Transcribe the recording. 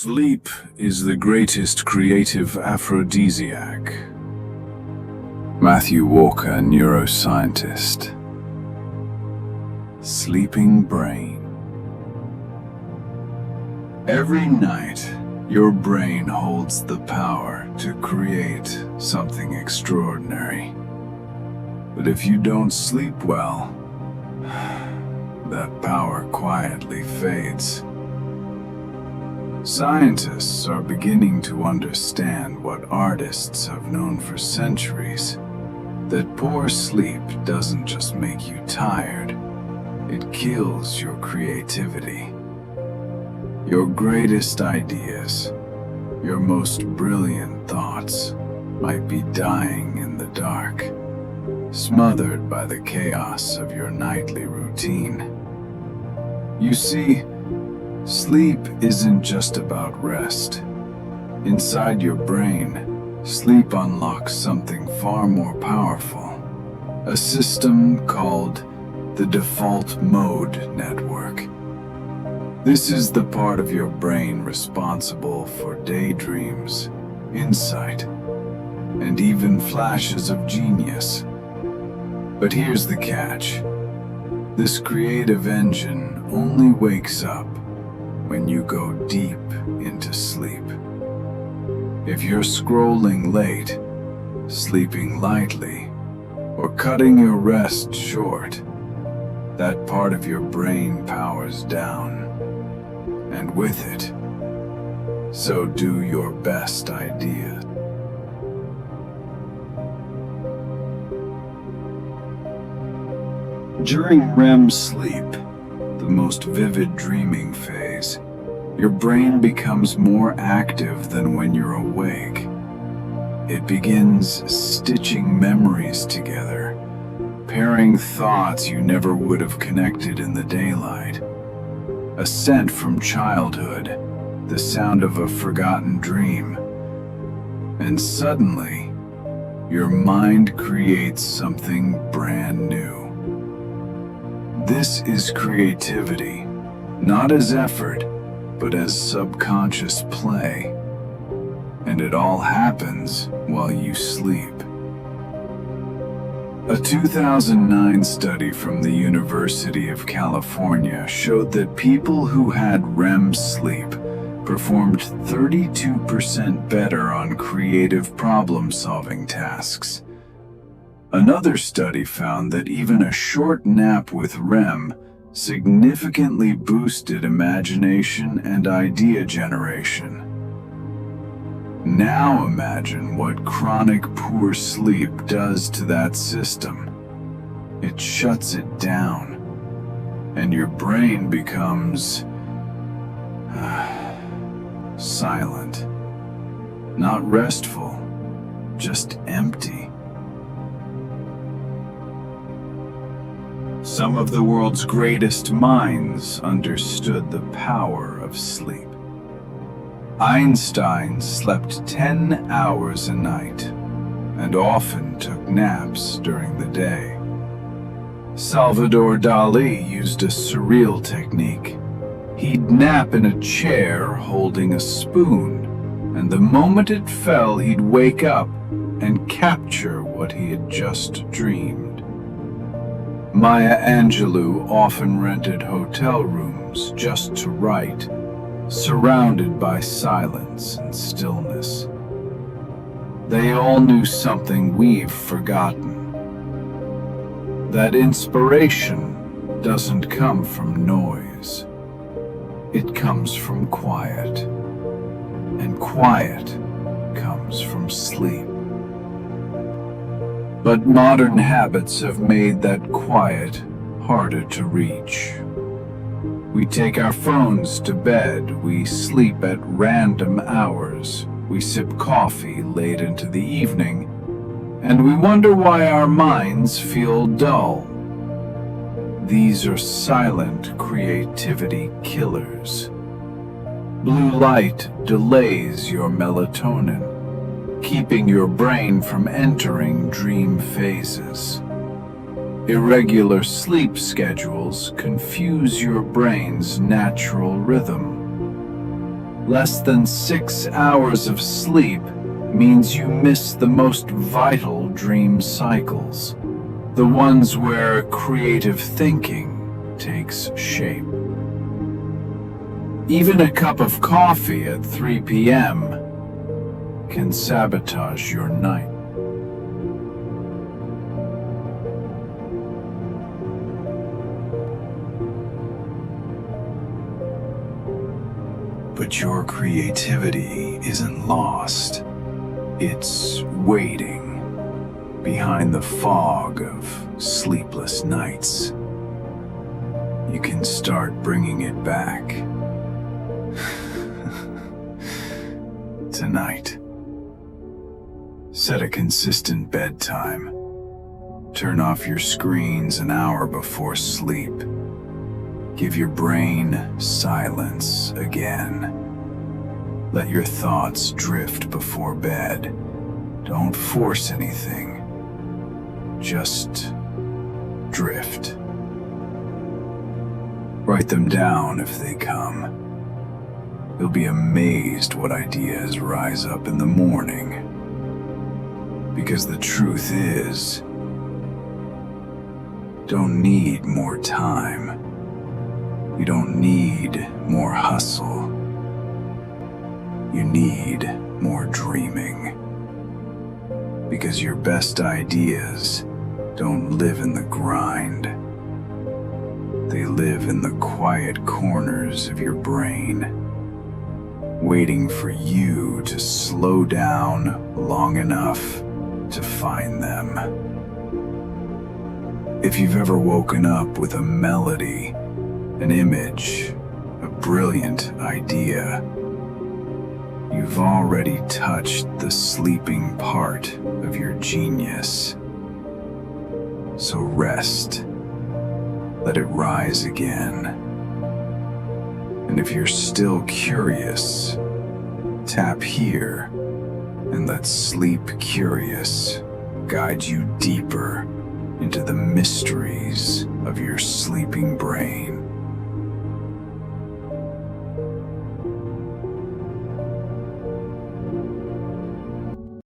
Sleep is the greatest creative aphrodisiac. Matthew Walker, neuroscientist. Sleeping brain. Every night, your brain holds the power to create something extraordinary. But if you don't sleep well, that power quietly fades. Scientists are beginning to understand what artists have known for centuries, that poor sleep doesn't just make you tired, it kills your creativity. Your greatest ideas, your most brilliant thoughts might be dying in the dark, smothered by the chaos of your nightly routine. You see, sleep isn't just about rest. Inside your brain, sleep unlocks something far more powerful, a system called the default mode network. This is the part of your brain responsible for daydreams, insight, and even flashes of genius. But here's the catch. This creative engine only wakes up when you go deep into sleep. If you're scrolling late, sleeping lightly, or cutting your rest short, that part of your brain powers down. And with it, so do your best ideas. During REM sleep, the most vivid dreaming phase, your brain becomes more active than when you're awake. It begins stitching memories together, pairing thoughts you never would have connected in the daylight. A scent from childhood, the sound of a forgotten dream, and suddenly, your mind creates something brand new. This is creativity, not as effort, but as subconscious play. And it all happens while you sleep. A 2009 study from the University of California showed that people who had REM sleep performed 32% better on creative problem-solving tasks. Another study found that even a short nap with REM significantly boosted imagination and idea generation. Now imagine what chronic poor sleep does to that system. It shuts it down, and your brain becomes silent. Not restful, just empty. Some of the world's greatest minds understood the power of sleep. Einstein slept 10 hours a night and often took naps during the day. Salvador Dali used a surreal technique. He'd nap in a chair holding a spoon, and the moment it fell, he'd wake up and capture what he had just dreamed. Maya Angelou often rented hotel rooms just to write, surrounded by silence and stillness. They all knew something we've forgotten. That inspiration doesn't come from noise. It comes from quiet, and quiet comes from sleep. But modern habits have made that quiet harder to reach. We take our phones to bed, we sleep at random hours, we sip coffee late into the evening, and we wonder why our minds feel dull. These are silent creativity killers. Blue light delays your melatonin, keeping your brain from entering dream phases. Irregular sleep schedules confuse your brain's natural rhythm. Less than 6 hours of sleep means you miss the most vital dream cycles, the ones where creative thinking takes shape. Even a cup of coffee at 3 p.m. can sabotage your night. But your creativity isn't lost. It's waiting behind the fog of sleepless nights. You can start bringing it back tonight. Set a consistent bedtime. Turn off your screens an hour before sleep. Give your brain silence again. Let your thoughts drift before bed. Don't force anything. Just drift. Write them down if they come. You'll be amazed what ideas rise up in the morning. Because the truth is, don't need more time. You don't need more hustle. You need more dreaming. Because your best ideas don't live in the grind. They live in the quiet corners of your brain, waiting for you to slow down long enough to find them. If you've ever woken up with a melody, an image, a brilliant idea, you've already touched the sleeping part of your genius. So rest. Let it rise again. And if you're still curious, tap here and let Sleep Curiouz guide you deeper into the mysteries of your sleeping brain.